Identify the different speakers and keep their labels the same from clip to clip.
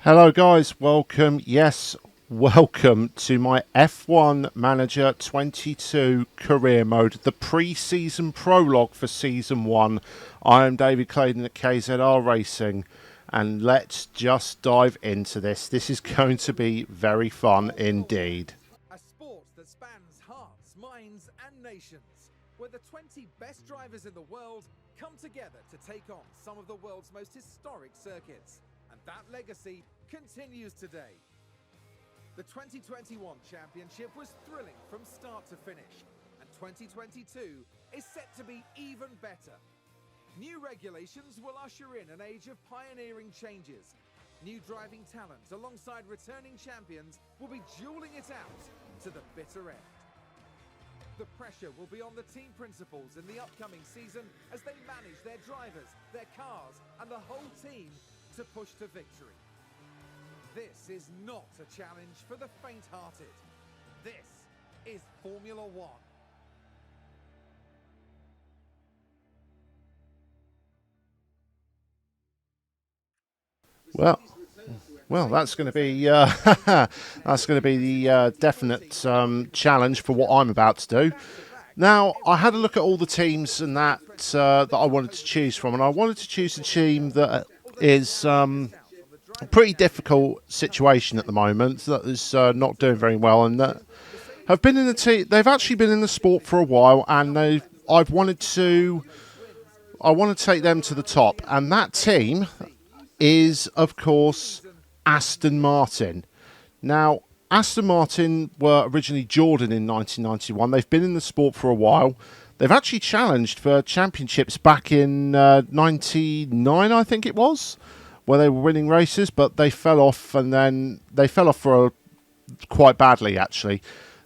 Speaker 1: Hello guys, welcome to my F1 Manager 22 career mode, the pre-season prologue for season 1. I am David Claydon at KZR Racing, and let's just dive into this. This is going to be very fun indeed.
Speaker 2: A sport that spans hearts, minds and nations, where the 20 best drivers in the world come together to take on some of the world's most historic circuits. And that legacy continues today. The 2021 championship was thrilling from start to finish, and 2022 is set to be even better. New regulations will usher in an age of pioneering changes. New driving talent alongside returning champions will be dueling it out to the bitter end. The pressure will be on the team principals in the upcoming season as they manage their drivers, their cars and the whole team to push to victory. This is not a challenge for the faint-hearted. This is Formula One.
Speaker 1: Well, that's going to be the definite challenge for what I'm about to do. Now, I had a look at all the teams and that I wanted to choose from, and I wanted to choose a team that is a pretty difficult situation at the moment, that is not doing very well, and that have been in the team. They've actually been in the sport for a while, and I want to take them to the top, and that team is, of course, Aston Martin. Now, Aston Martin were originally Jordan in 1991. They've been in the sport for a while. They've actually challenged for championships back in 99, I think it was, where they were winning races, but they fell off, and then they fell off quite badly, actually.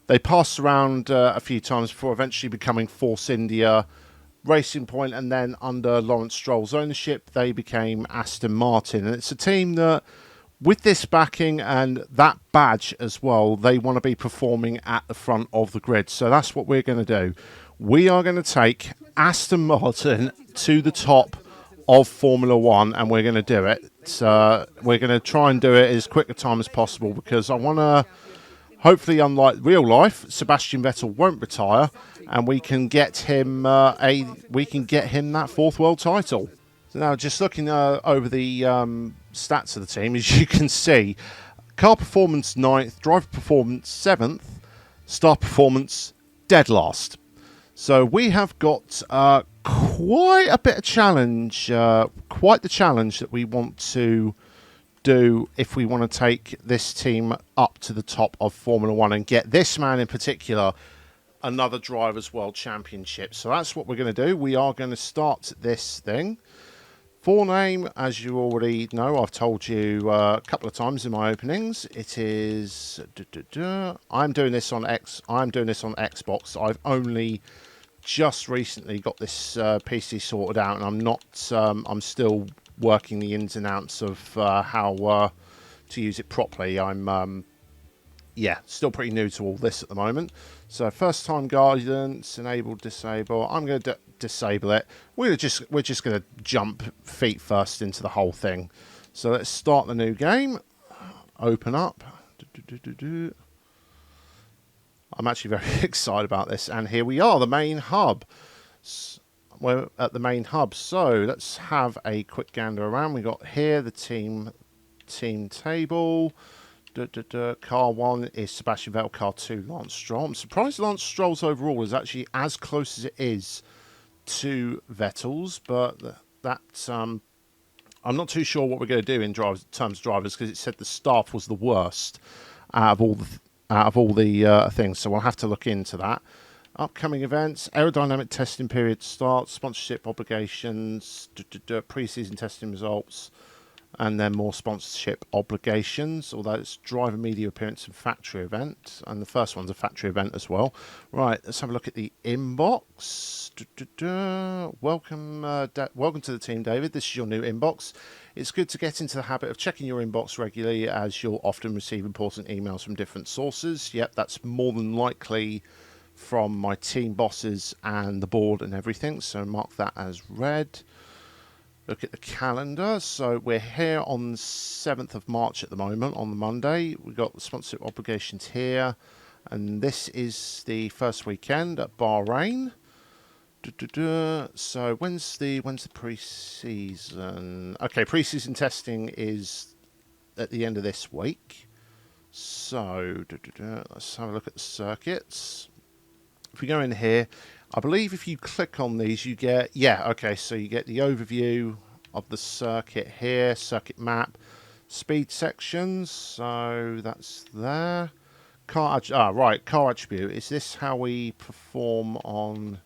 Speaker 1: They passed around a few times before eventually becoming Force India, Racing Point, and then under Lawrence Stroll's ownership, they became Aston Martin. And it's a team that, with this backing and that badge as well, they want to be performing at the front of the grid. So that's what we're going to do. We are going to take Aston Martin to the top of Formula One, and we're going to do it. We're going to try and do it as quick a time as possible, because I want to, hopefully, unlike real life, Sebastian Vettel won't retire, and we can get him that fourth world title. So now, just looking over the stats of the team, as you can see, car performance 9th, driver performance 7th, star performance dead last. So we have got quite a bit of challenge, quite the challenge that we want to do if we want to take this team up to the top of Formula One and get this man in particular another Drivers' World Championship. So that's what we're going to do. We are going to start this thing. Full name, as you already know, I've told you a couple of times in my openings. It is. I'm doing this on Xbox. I've only just recently got this PC sorted out, and I'm not. I'm still working the ins and outs of how to use it properly. I'm still pretty new to all this at the moment. So first time guidance, enable, disable. I'm going to disable it. We're just going to jump feet first into the whole thing. So let's start the new game. Open up. I'm actually very excited about this, and here we are, the main hub. We're at the main hub, so let's have a quick gander around. We got here the team table. Car 1 is Sebastian Vettel, car 2 Lance Stroll. I'm surprised Lance Stroll's overall is actually as close as it is to Vettel's, but I'm not too sure what we're going to do in terms of drivers, because it said the staff was the worst out of all the things, so we'll have to look into that. Upcoming events, aerodynamic testing period starts, sponsorship obligations, pre-season testing results, and then more sponsorship obligations, although it's driver media appearance and factory event, and the first one's a factory event as well. Right, let's have a look at the inbox. Welcome to the team, David. This is your new inbox. It's good to get into the habit of checking your inbox regularly, as you'll often receive important emails from different sources. Yep, that's more than likely from my team bosses and the board and everything, so mark that as read. look at the calendar. So we're here on the 7th of March at the moment, on the Monday. We've got the sponsorship obligations here. And this is the first weekend at Bahrain. So when's the pre-season? Okay, pre-season testing is at the end of this week. So let's have a look at the circuits. If we go in here, I believe if you click on these, you get, so you get the overview of the circuit here, circuit map, speed sections. So that's there. Car attribute. Is this how we perform on?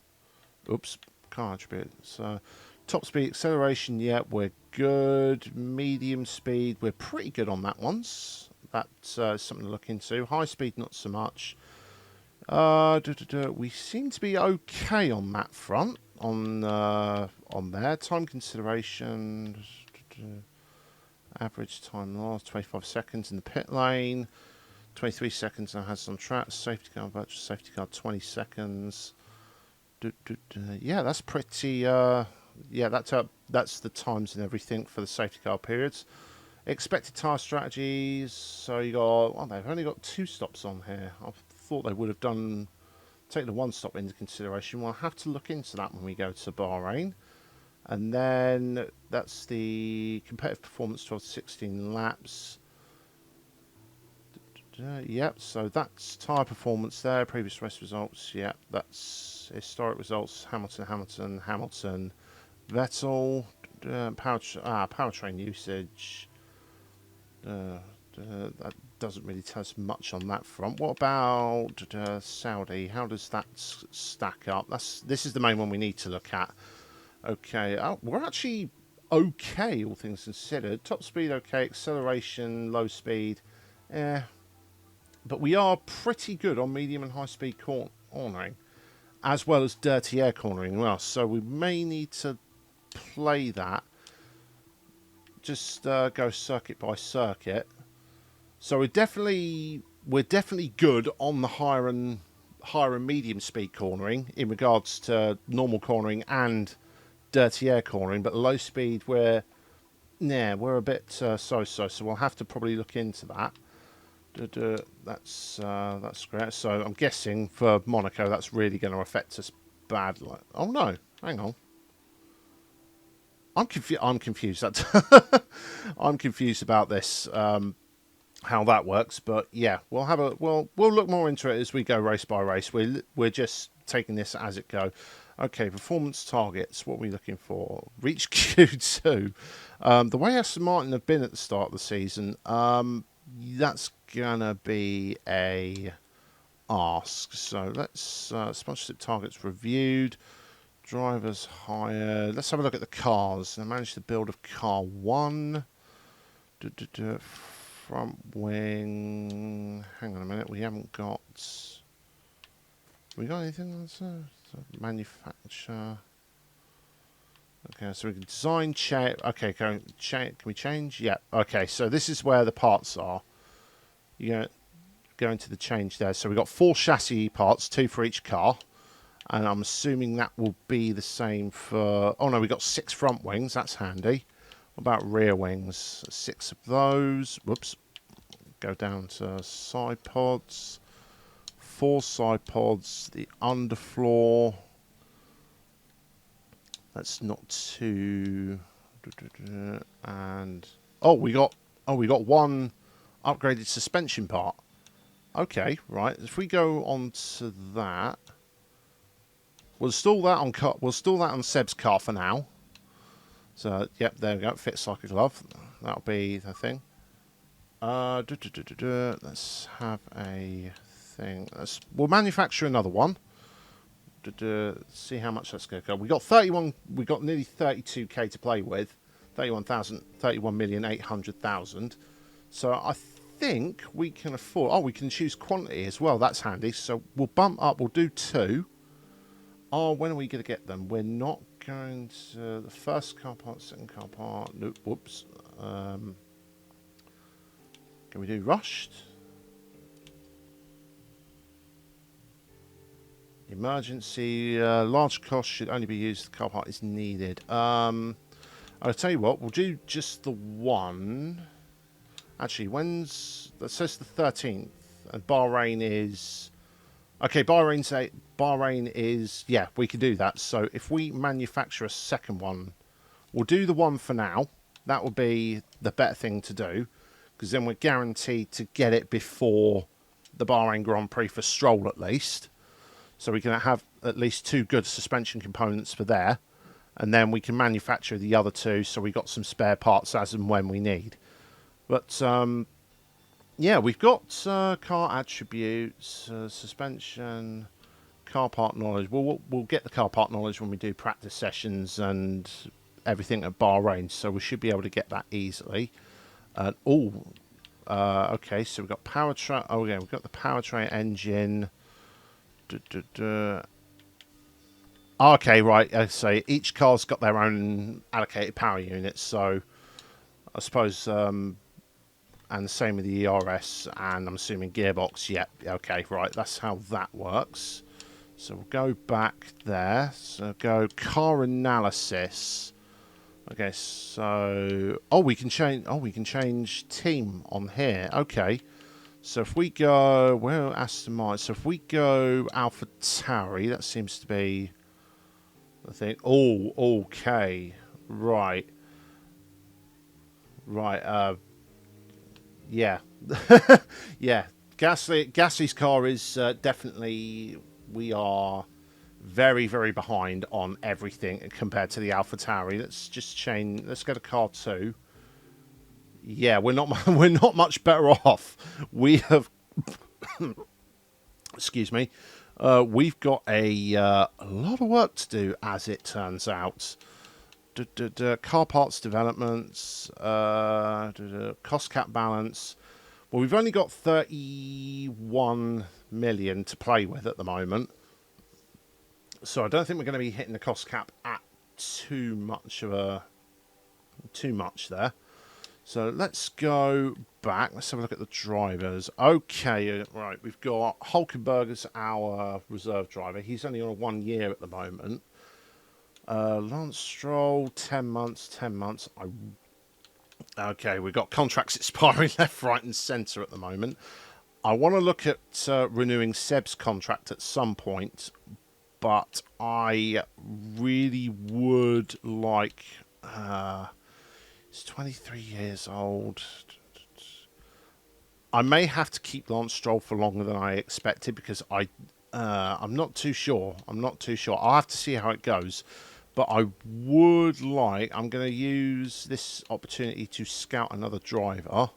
Speaker 1: Oops, car attribute. So top speed, acceleration. Yeah, we're good. Medium speed, we're pretty good on that ones. That's something to look into. High speed, not so much. We seem to be okay on that front. On there, time consideration. Average time lost 25 seconds in the pit lane. 23 seconds now has on track. Safety car, virtual safety car, 20 seconds. Yeah, that's pretty. That's the times and everything for the safety car periods. Expected tyre strategies. So you got. Oh, they've only got 2 stops on here. I thought they would have taken the 1 stop into consideration. We'll have to look into that when we go to Bahrain. And then that's the competitive performance 12 to 16 laps. Yep, so that's tyre performance there. Previous race results. Yep, that's historic results. Hamilton, Vettel. Powertrain usage. That doesn't really tell us much on that front. What about Saudi? How does that stack up? This is the main one we need to look at. Okay, we're actually okay, all things considered. Top speed, okay. Acceleration, low speed, but we are pretty good on medium and high speed cornering, as well as dirty air cornering as well. So we may need to play that. Just go circuit by circuit. So we're definitely good on the higher and medium speed cornering in regards to normal cornering and dirty air cornering, but low speed we're a bit so. So we'll have to probably look into that. That's great. So I'm guessing for Monaco that's really going to affect us badly. Oh no, hang on. I'm confused. I'm confused about this. How that works, but yeah, we'll look more into it as we go race by race. We're just taking this as it go. Okay, performance targets. What are we looking for? Reach Q2. The way Aston Martin have been at the start of the season, that's gonna be a ask. So let's sponsorship targets reviewed. Drivers hired. Let's have a look at the cars. I managed to build a car 1. Front wing. Hang on a minute. We haven't got. We got anything that's manufacture? Okay, so we can design, check. Okay, can we change? Yeah. Okay, so this is where the parts are. You go into the change there. So we've got 4 chassis parts, 2 for each car. And I'm assuming that will be the same for... Oh, no, we've got 6 front wings. That's handy. What about rear wings? 6 of those. Whoops. Go down to side pods. 4 side pods. The underfloor. That's not too... And... we got 1 upgraded suspension part. Okay, right. If we go on to that... We'll store that on Seb's car for now. So, yep, there we go. Fits like a glove. That'll be the thing. Let's have a thing. We'll manufacture another one. See how much that's going to go. We got 31. We got nearly 32k to play with. 31,800,000. So I think we can afford. Oh, we can choose quantity as well. That's handy. So we'll bump up. We'll do 2. Oh, when are we going to get them? We're not going to... The first car part, second car part... Nope, whoops. Can we do rushed? Emergency. Large cost should only be used if the car part is needed. I'll tell you what, we'll do just the one. Actually, that says the 13th, and Bahrain is... Okay, Bahrain is... Yeah, we can do that. So if we manufacture a second one, we'll do the one for now. That will be the better thing to do, because then we're guaranteed to get it before the Bahrain Grand Prix for Stroll at least. So we can have at least 2 good suspension components for there, and then we can manufacture the other 2, so we got some spare parts as and when we need. But yeah, we've got car attributes, suspension, car part knowledge. We'll get the car part knowledge when we do practice sessions and everything at Bahrain, so we should be able to get that easily. Okay, so we've got powertrain. Oh yeah, we've got the powertrain engine. Okay, right. So each car's got their own allocated power units. So I suppose, and the same with the ERS, and I'm assuming gearbox. Yep. Okay, right. That's how that works. So we'll go back there. So go car analysis. Okay, so we can change team on here. Okay. So if we go, where Aston Martin? So if we go Alpha Tauri, that seems to be the thing. Oh, okay, right. Yeah, yeah. Gasly's car is definitely. We are very, very behind on everything compared to the Alpha Tauri. Let's just change. Let's go to car 2. Yeah, we're not much better off. We have, excuse me, we've got a lot of work to do, as it turns out. Car parts developments, cost cap balance. Well, we've only got 31 million to play with at the moment, so I don't think we're going to be hitting the cost cap at too much there. So let's go back. Let's have a look at the drivers. Okay, right. We've got Hulkenberg as our reserve driver. He's only on 1 year at the moment. Lance Stroll, 10 months, 10 months. Okay, we've got contracts expiring left, right and centre at the moment. I want to look at renewing Seb's contract at some point, but I really would like... He's 23 years old. I may have to keep Lance Stroll for longer than I expected because I'm not too sure. I'll have to see how it goes. But I would like... I'm going to use this opportunity to scout another driver,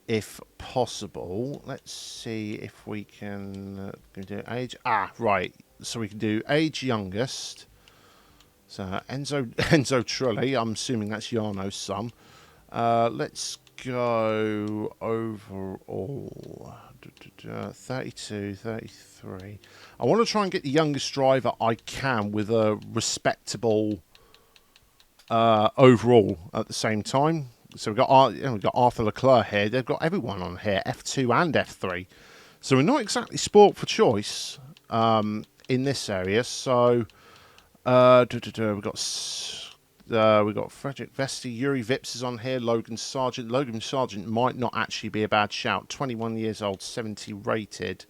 Speaker 1: if possible. Let's see if we can do age. Right. So we can do age youngest. So Enzo Trulli, I'm assuming that's Jarno's son. Let's go overall. 32, 33. I want to try and get the youngest driver I can with a respectable overall at the same time. So we've got Arthur Leclerc here. They've got everyone on here, F2 and F3. So we're not exactly sport for choice in this area. So... we've got Frederick Vesti, Yuri Vips is on here, Logan Sargent. Logan Sargent might not actually be a bad shout. 21 years old, 70 rated.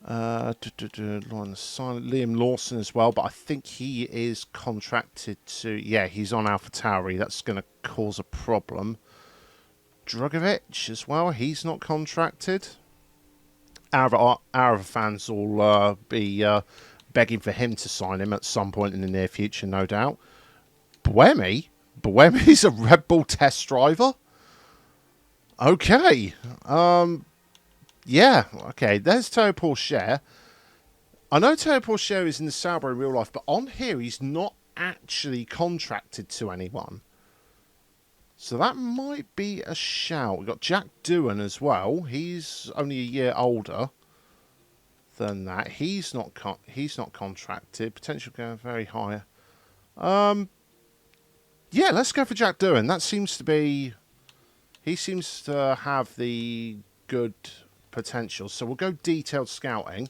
Speaker 1: Liam Lawson as well, but I think he is contracted to... Yeah, he's on Alpha Tauri. That's going to cause a problem. Drugovic as well, he's not contracted. Our fans will be... begging for him to sign him at some point in the near future, no doubt. Buemi's a Red Bull test driver? Okay. Yeah, okay. There's Teo Pourchaire. I know Teo Pourchaire is in the Sauber in real life, but on here he's not actually contracted to anyone. So that might be a shout. We've got Jack Doohan as well. He's only a year older than that. He's not contracted. Potential going very high. Yeah, let's go for Jack Doohan. That seems to be... He seems to have the good potential. So we'll go detailed scouting.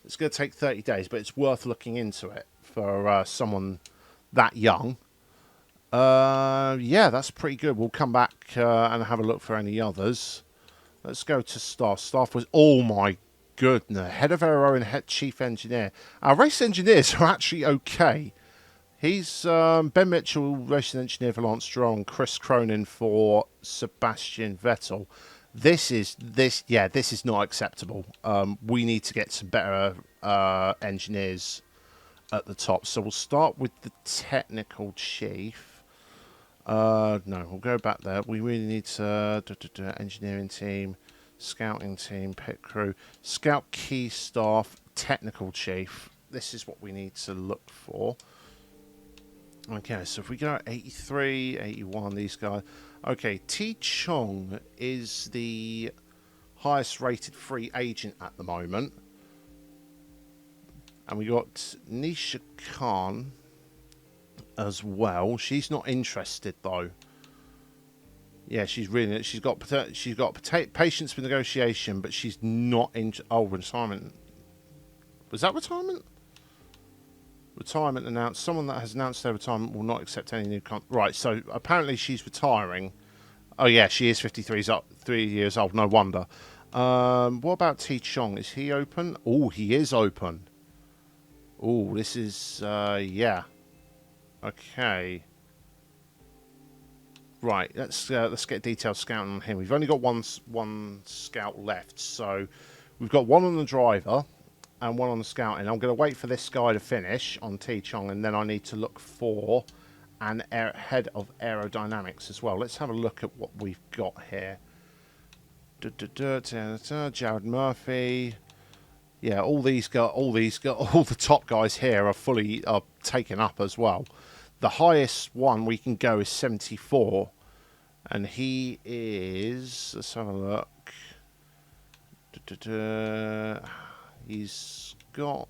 Speaker 1: It's going to take 30 days, but it's worth looking into it for someone that young. Yeah, that's pretty good. We'll come back and have a look for any others. Let's go to staff. Staff was, oh my goodness, head of aero and head chief engineer. Our race engineers are actually okay. He's Ben Mitchell, racing engineer for Lance Stroll, and Chris Cronin for Sebastian Vettel. This is not acceptable. We need to get some better engineers at the top. So we'll start with the technical chief. No, we'll go back there. We really need to engineering team, scouting team, pit crew, scout key staff, technical chief. This is what we need to look for. Okay, so if we go 83, 81, these guys. Okay, T Chong is the highest rated free agent at the moment. And we got Nisha Khan as well. She's not interested though. Yeah, she's got patience with negotiation, but she's not in. Oh, retirement. Was that retirement? Retirement announced. Someone that has announced their retirement will not accept any new right, so apparently she's retiring. Oh yeah, she is 3 years old. No wonder. What about T Chong? Is he open? Oh, he is open. Oh, this is yeah. Okay. Right, let's get detailed scouting on him. We've only got one scout left, so we've got one on the driver and one on the scouting. I'm going to wait for this guy to finish on T Chong, and then I need to look for an head of aerodynamics as well. Let's have a look at what we've got here. Jared Murphy. Yeah, all the top guys here are taken up as well. The highest one we can go is 74, and he is. Let's have a look. He's got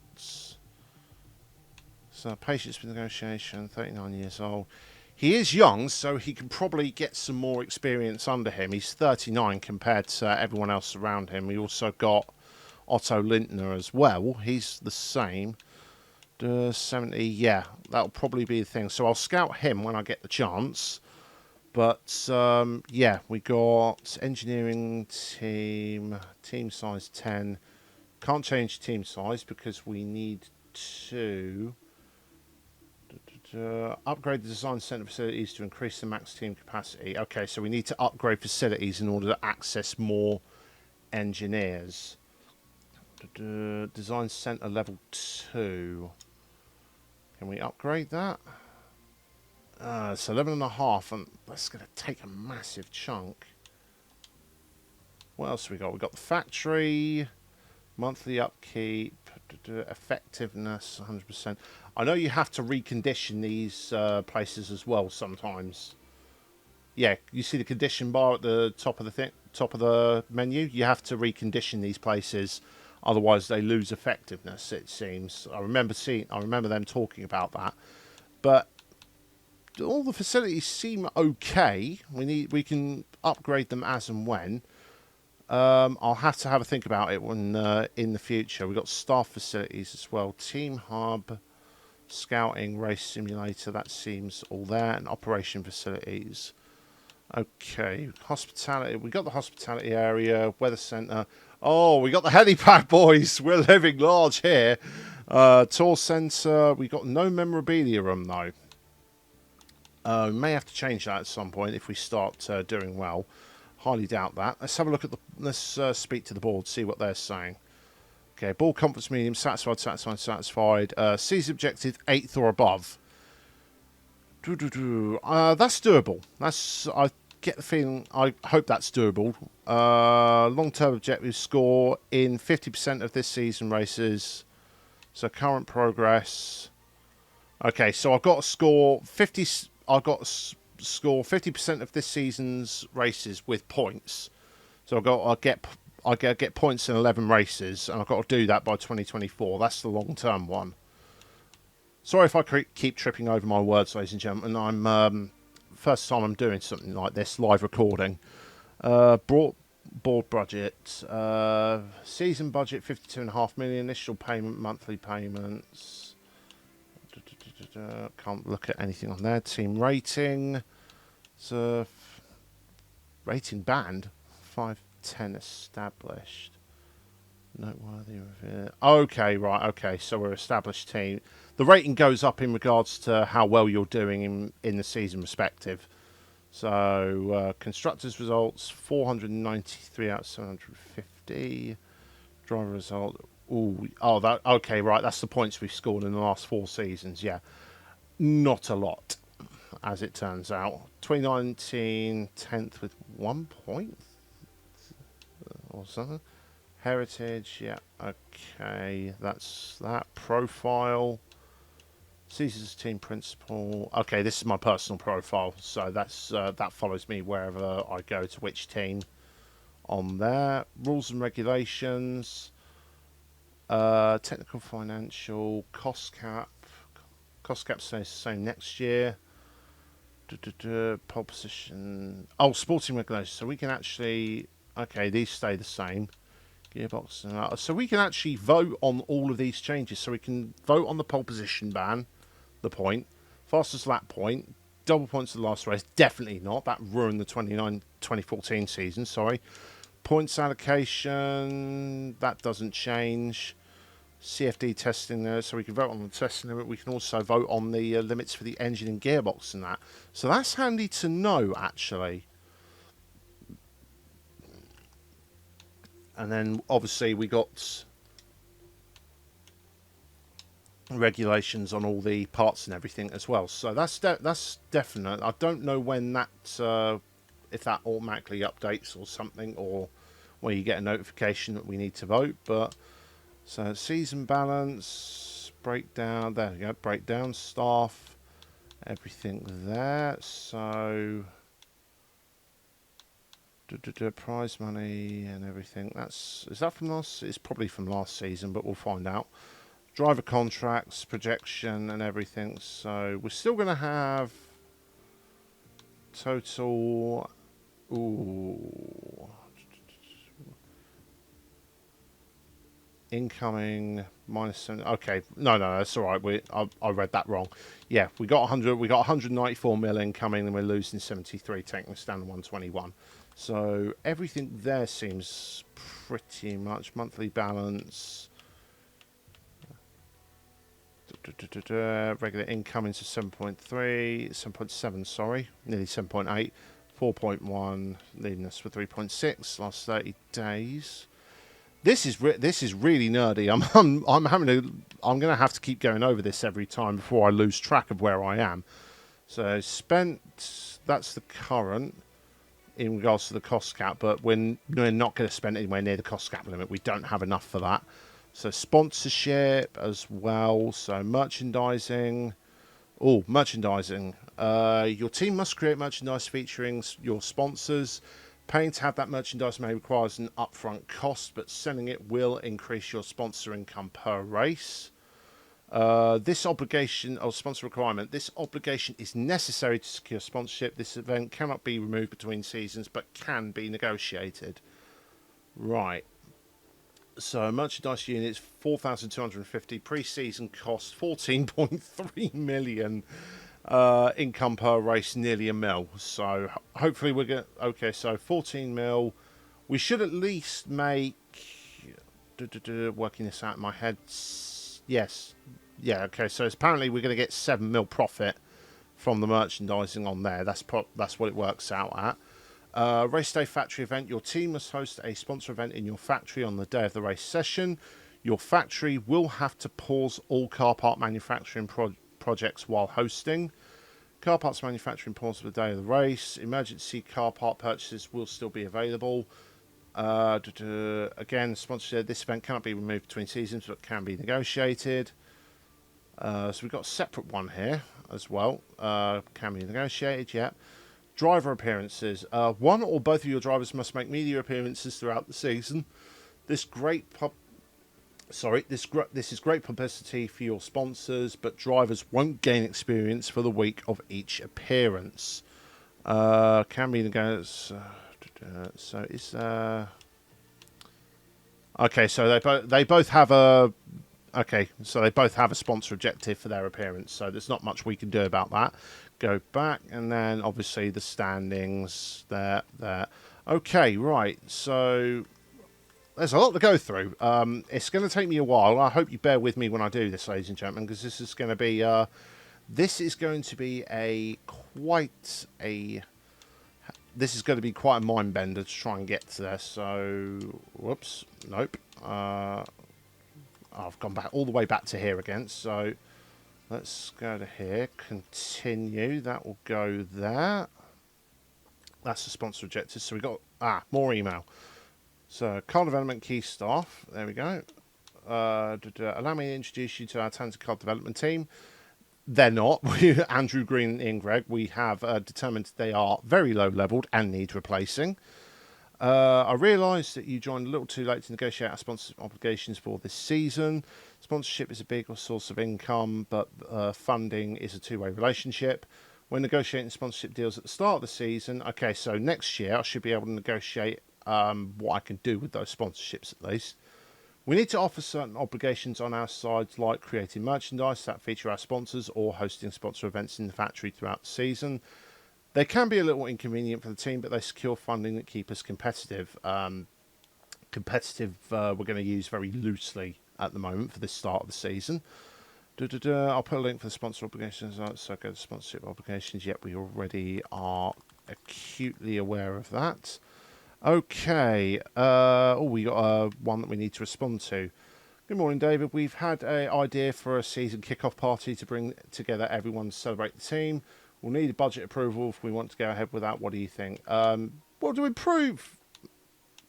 Speaker 1: patience with negotiation. 39 years old. He is young, so he can probably get some more experience under him. He's 39 compared to everyone else around him. We also got Otto Lindner as well. He's the same. 70, yeah, that'll probably be the thing. So I'll scout him when I get the chance. But, yeah, we got engineering team size 10. Can't change team size because we need to upgrade the design center facilities to increase the max team capacity. Okay, so we need to upgrade facilities in order to access more engineers. Design center level 2. Can we upgrade that? It's 11.5, and that's going to take a massive chunk. What else have we got? We've got the factory, monthly upkeep, effectiveness, 100%. I know you have to recondition these places as well sometimes. Yeah, you see the condition bar at the top of the menu? You have to recondition these places. Otherwise, they lose effectiveness. It seems. I remember them talking about that. But all the facilities seem okay. We can upgrade them as and when. I'll have to have a think about it when in the future. We've got staff facilities as well. Team hub, scouting, race simulator. That seems all there. And operation facilities. Okay, hospitality. We got the hospitality area, weather centre. Oh, we got the helipad, boys. We're living large here. Tour centre. We got no memorabilia room though. We may have to change that at some point if we start doing well. Highly doubt that. Let's have a look at let's speak to the board, see what they're saying. Okay, ball comforts medium, satisfied. Season objective 8th or above. That's doable. I get the feeling. I hope that's doable. Long-term objective score in 50% of this season races. So current progress. Okay, so I've got to score 50. I've got to score 50% of this season's races with points. So I get points in 11 races, and I've got to do that by 2024. That's the long-term one. Sorry if I keep tripping over my words, ladies and gentlemen. I'm first time I'm doing something like this, live recording. Board budget, season budget 52.5 million. Initial payment, monthly payments. Can't look at anything on there. Team rating. So, rating band. 510 established. Noteworthy review. Okay, right. Okay, so we're established team. The rating goes up in regards to how well you're doing in the season respective. So, constructors results 493 out of 750. Driver result. That okay, right. That's the points we've scored in the last 4 seasons. Yeah, not a lot, as it turns out. 2019 10th with 1 point or something. Heritage, yeah, okay. That's that. Profile. Seasons team principal. Okay, this is my personal profile, so that follows me wherever I go to which team. On there, rules and regulations. Technical, financial, cost cap. Cost cap stays the same next year. Pole position. Oh, sporting regulations. So we can actually. Okay, these stay the same. Gearbox. So we can actually vote on all of these changes. So we can vote on the pole position ban, the point, fastest lap point, double points of the last race. Definitely not. That ruined the 2014 season. Sorry. Points allocation. That doesn't change. CFD testing there, so we can vote on the testing limit. We can also vote on the limits for the engine and gearbox and that. So that's handy to know, actually. And then, obviously, we got regulations on all the parts and everything as well. So that's definite. I don't know when that, if that automatically updates or something, or when you get a notification that we need to vote, but... So season balance, breakdown, there we go, breakdown, staff, everything there. So prize money and everything. Is that from last? It's probably from last season, but we'll find out. Driver contracts, projection and everything. So we're still going to have total. Ooh. Incoming -7. Okay, no, that's all right. I read that wrong. Yeah, we got 100. We got 194 mil incoming, and we're losing 73, taking us down to 121. So everything there seems pretty much monthly balance. Regular incomings of 7.3, 7.7. Sorry, nearly 7.8, 4.1, leaving us with 3.6 last 30 days. This is really nerdy. I'm going to have to keep going over this every time before I lose track of where I am. So spent, that's the current in regards to the cost cap, but we're not going to spend anywhere near the cost cap limit. We don't have enough for that. So sponsorship as well. So merchandising. Oh, merchandising. Your team must create merchandise featuring your sponsors. Paying to have that merchandise may require an upfront cost, but selling it will increase your sponsor income per race. This obligation or sponsor requirement, this obligation is necessary to secure sponsorship. This event cannot be removed between seasons, but can be negotiated. Right. So merchandise units, 4,250. Pre-season cost, 14.3 million. Income per race, nearly $1 million. So hopefully we're going to... Okay, so 14 mil. We should at least make... Working this out in my head. Yes. Yeah, okay. So apparently we're going to get 7 mil profit from the merchandising on there. That's what it works out at. Race day factory event. Your team must host a sponsor event in your factory on the day of the race session. Your factory will have to pause all car part manufacturing projects while hosting. Car parts manufacturing pause for the day of the race. Emergency car part purchases will still be available. Again, sponsorship. This event cannot be removed between seasons, but can be negotiated. So we've got a separate one here as well. Can be negotiated, yeah. Driver appearances. One or both of your drivers must make media appearances throughout the season. This is great publicity for your sponsors, but drivers won't gain experience for the week of each appearance. Can be negotiated. So it's okay. So they both have a Okay, so they both have a sponsor objective for their appearance, so there's not much we can do about that. Go back, and then obviously the standings there, there. Okay, right, so there's a lot to go through. It's going to take me a while. I hope you bear with me when I do this, ladies and gentlemen, because this is going to be quite a this is going to be quite a mind bender to try and get to there. So, whoops, nope. I've gone back all the way back to here again. So let's go to here. Continue. That will go there. That's the sponsor objective. So we got more email. So car development key staff. There we go. Allow me to introduce you to our talented car development team. They're not. Andrew Green and Ian Gregg. We have determined they are very low leveled and need replacing. I realised that you joined a little too late to negotiate our sponsorship obligations for this season. Sponsorship is a big source of income, but funding is a two-way relationship. When negotiating sponsorship deals at the start of the season, okay, so next year I should be able to negotiate what I can do with those sponsorships at least. We need to offer certain obligations on our side, like creating merchandise that feature our sponsors or hosting sponsor events in the factory throughout the season. They can be a little inconvenient for the team, but they secure funding that keep us competitive. We're going to use very loosely at the moment for the start of the season. I'll put a link for the sponsor obligations. So go to sponsorship obligations. Yep, we already are acutely aware of that. Okay. We got one that we need to respond to. Good morning, David. We've had an idea for a season kickoff party to bring together everyone to celebrate the team. We'll need a budget approval if we want to go ahead with that. What do you think? What to improve?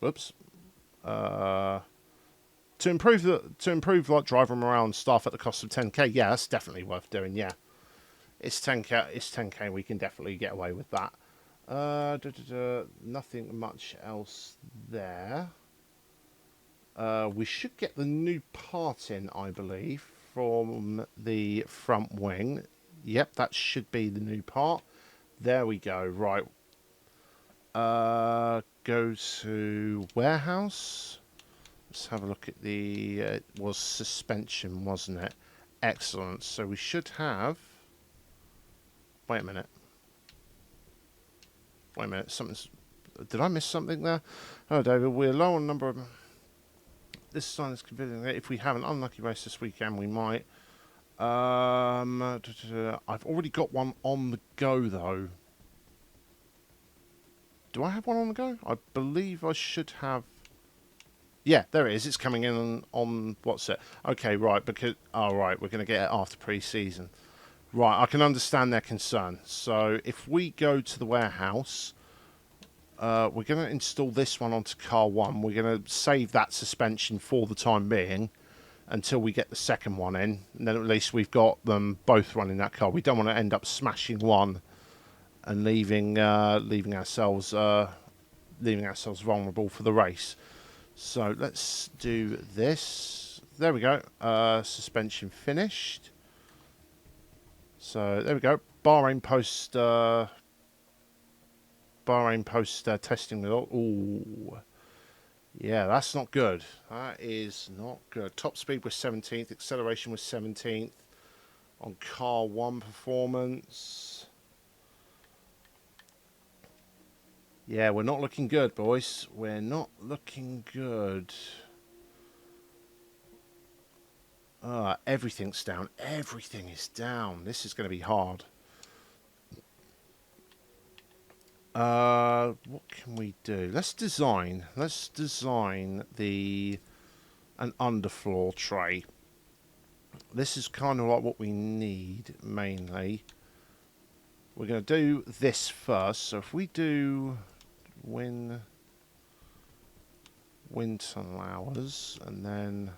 Speaker 1: Whoops. To improve like driver morale and staff at the cost of 10k. Yeah, that's definitely worth doing. Yeah, it's 10k. It's 10k. We can definitely get away with that. Nothing much else there. We should get the new part in, I believe, from the front wing. Yep, that should be the new part. There we go. Right. Go to warehouse. Let's have a look at the... it was suspension, wasn't it? Excellent. So we should have... Wait a minute. Something's... Did I miss something there? Oh, David, we're low on number of... This sign is convincing. If we have an unlucky race this weekend, we might... I've already got one on the go, though. Do I have one on the go? I believe I should have... Yeah, there it is. It's coming in on what's it? Okay, right, because... Oh, right, we're going to get it after pre-season. Right, I can understand their concern. So, if we go to the warehouse, we're going to install this one onto car 1. We're going to save that suspension for the time being until we get the second one in, and then at least we've got them both running that car. We don't want to end up smashing one and leaving ourselves vulnerable for the race. So let's do this. There we go. Suspension finished. So there we go. Bahrain post testing result. Ooh. Yeah, that's not good. That is not good. Top speed was 17th. Acceleration was 17th. On car 1 performance. Yeah, we're not looking good, boys. We're not looking good. Everything's down. Everything is down. This is going to be hard. What can we do? Let's design an underfloor tray. This is kind of like what we need mainly. We're going to do this first. So if we do wind tunnel hours and then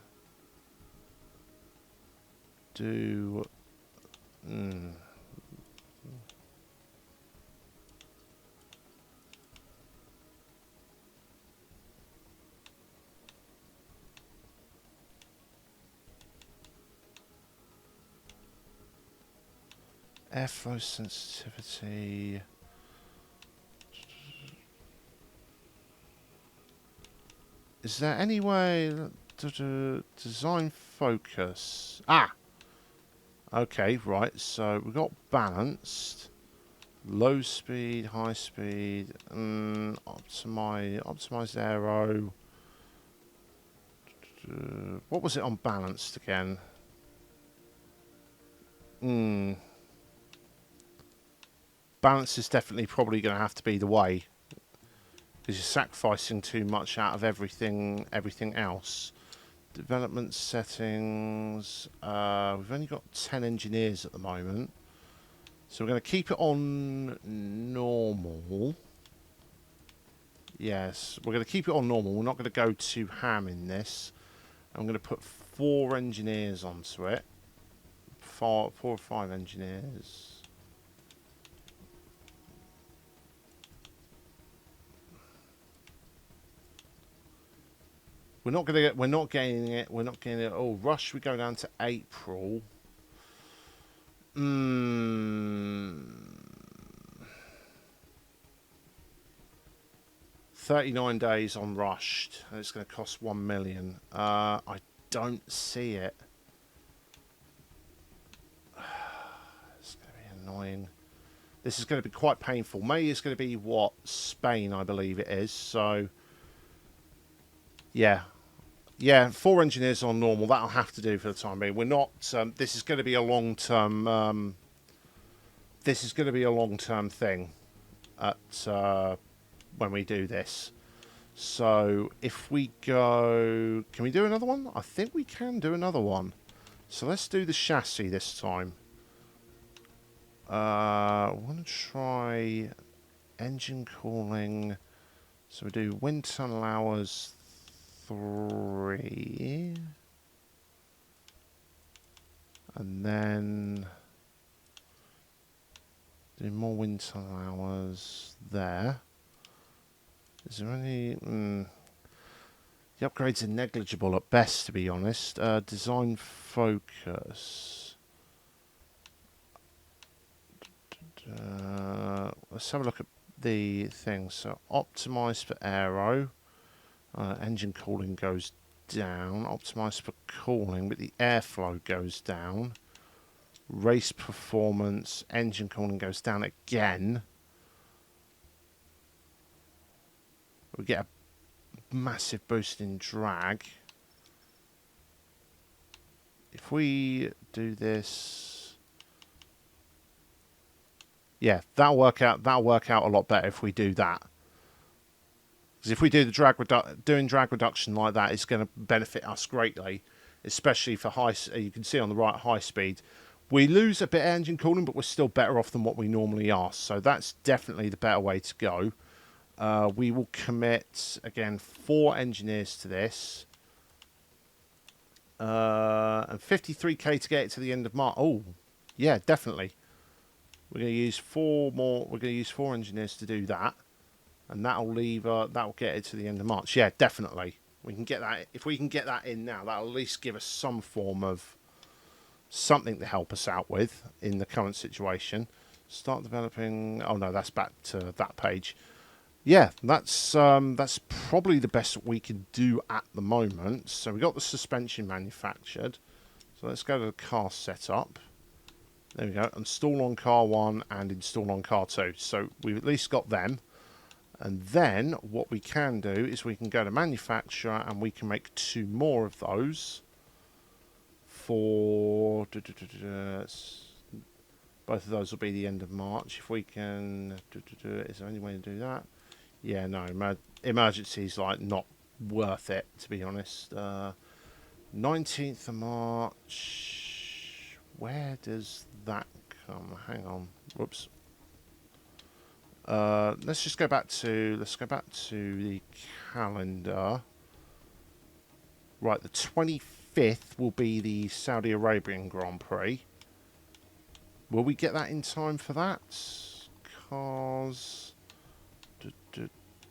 Speaker 1: do airflow sensitivity. Is there any way Design focus. Ah! Okay, right. So we've got balanced. Low speed, high speed. Optimized aero. What was it on balanced again? Balance is definitely probably going to have to be the way. Because you're sacrificing too much out of everything else. Development settings. We've only got 10 engineers at the moment. So we're going to keep it on normal. Yes, we're going to keep it on normal. We're not going to go too ham in this. I'm going to put 4 engineers onto it. 4 or 5 engineers. We're not getting it. Oh, rush. We go down to April. 39 days on rushed. And it's going to cost 1 million. I don't see it. It's going to be annoying. This is going to be quite painful. May is going to be what? Spain, I believe it is. So, yeah. Yeah, 4 engineers on normal. That'll have to do for the time being. We're not. This is going to be a long-term. This is going to be a long-term thing. At when we do this. So if we go, can we do another one? I think we can do another one. So let's do the chassis this time. I want to try engine cooling. So we do wind tunnel hours 3, and then do more wind tunnel hours there. Is there any... the upgrades are negligible at best, to be honest. Design focus. Let's have a look at the things. So optimized for aero. Engine cooling goes down. Optimized for cooling, but the airflow goes down. Race performance. Engine cooling goes down again. We get a massive boost in drag. If we do this, yeah, that'll work out a lot better if we do that. Because if we do the doing drag reduction like that, it's going to benefit us greatly, especially for high. You can see on the right, high speed. We lose a bit of engine cooling, but we're still better off than what we normally are. So that's definitely the better way to go. We will commit, again, 4 engineers to this. And 53k to get it to the end of March. Oh, yeah, definitely. We're going to use 4 more. We're going to use 4 engineers to do that. And that'll get it to the end of March. Yeah, definitely. We can get that. If we can get that in now, that'll at least give us some form of something to help us out with in the current situation. Start developing. Oh, no, that's back to that page. Yeah, that's probably the best that we can do at the moment. So we got the suspension manufactured. So let's go to the car setup. There we go. Install on car 1 and install on car 2. So we've at least got them. And then what we can do is we can go to manufacturer and we can make 2 more of those for both of those will be the end of March. If we can, is there any way to do that? Yeah, no, emergency's like not worth it, to be honest. 19th of March. Where does that come? Hang on. Whoops. Let's go back to the calendar. Right, the 25th will be the Saudi Arabian Grand Prix. Will we get that in time for that? Cars.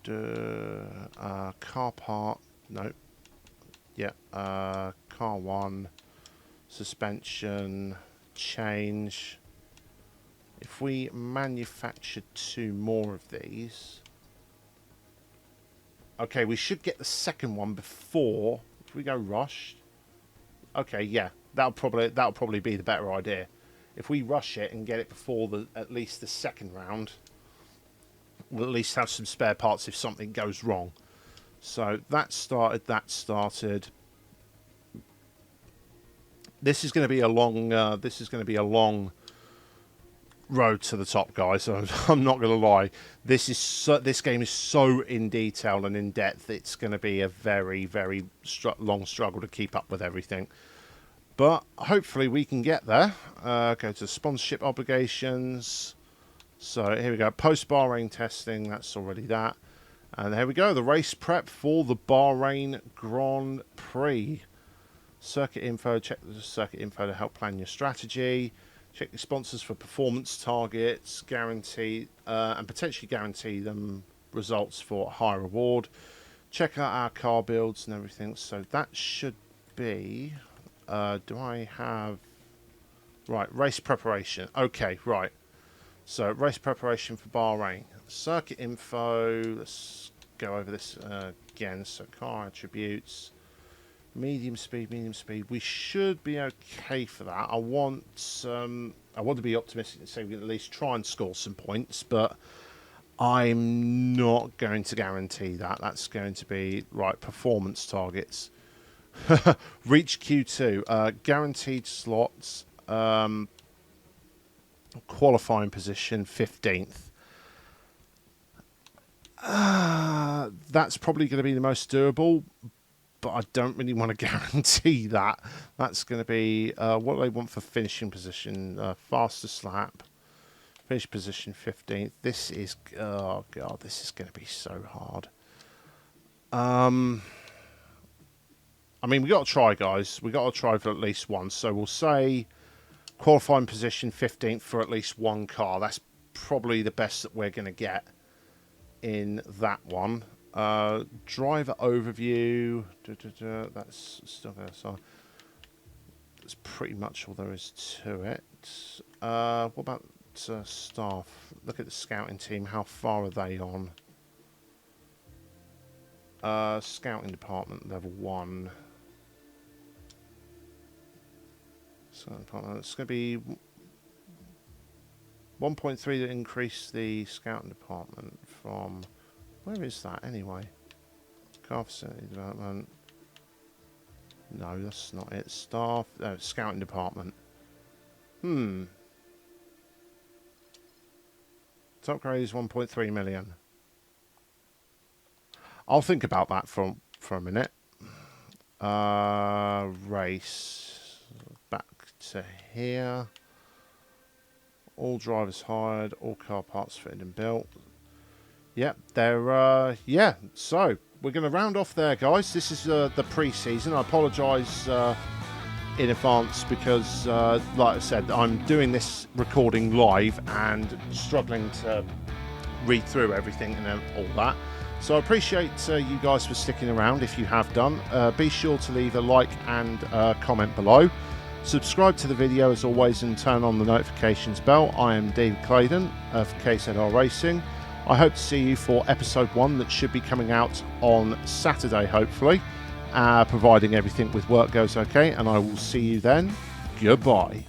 Speaker 1: Car part. No. Yeah. Car 1. Suspension. Change. If we manufacture 2 more of these. Okay, we should get the second one before Can we go rushed? Okay, yeah, that'll probably be the better idea. If we rush it and get it before at least the second round, we'll at least have some spare parts if something goes wrong. So that started. This is going to be a long. Road to the top, guys. I'm not going to lie. This game is so in detail and in depth. It's going to be a very, very long struggle to keep up with everything. But hopefully we can get there. Go to sponsorship obligations. So here we go. Post Bahrain testing. That's already that. And here we go. The race prep for the Bahrain Grand Prix. Circuit info. Check the circuit info to help plan your strategy. Check the sponsors for performance targets, guarantee and potentially guarantee them results for a higher reward. Check out our car builds and everything. So that should be. Do I have? Right, race preparation. Okay, right. So race preparation for Bahrain. Circuit info. Let's go over this again. So car attributes. Medium speed. We should be okay for that. I want to be optimistic and say we can at least try and score some points, but I'm not going to guarantee that. That's going to be right. Performance targets. Reach Q2. Guaranteed slots. Qualifying position 15th. That's probably going to be the most doable. But I don't really want to guarantee that. That's going to be what do they want for finishing position? Fastest lap. Finish position 15th. This is, oh God, this is going to be so hard. I mean, we got to try, guys. We got to try for at least one. So we'll say qualifying position 15th for at least one car. That's probably the best that we're going to get in that one. Driver overview. That's still there. So that's pretty much all there is to it. What about staff? Look at the scouting team. How far are they on? Scouting department level 1. Scouting department. It's going to be 1.3 to increase the scouting department from. Where is that anyway? Car facility development. No, that's not it. Staff. No, scouting department. Top grade is 1.3 million. I'll think about that for a minute. Race. Back to here. All drivers hired. All car parts fitted and built. Yep, they're, yeah, so we're going to round off there, guys. This is the pre-season. I apologise in advance because, like I said, I'm doing this recording live and struggling to read through everything and all that. So I appreciate you guys for sticking around if you have done. Be sure to leave a like and comment below. Subscribe to the video as always and turn on the notifications bell. I am David Claydon of KZR Racing. I hope to see you for episode 1 that should be coming out on Saturday, hopefully, providing everything with work goes okay, and I will see you then. Goodbye.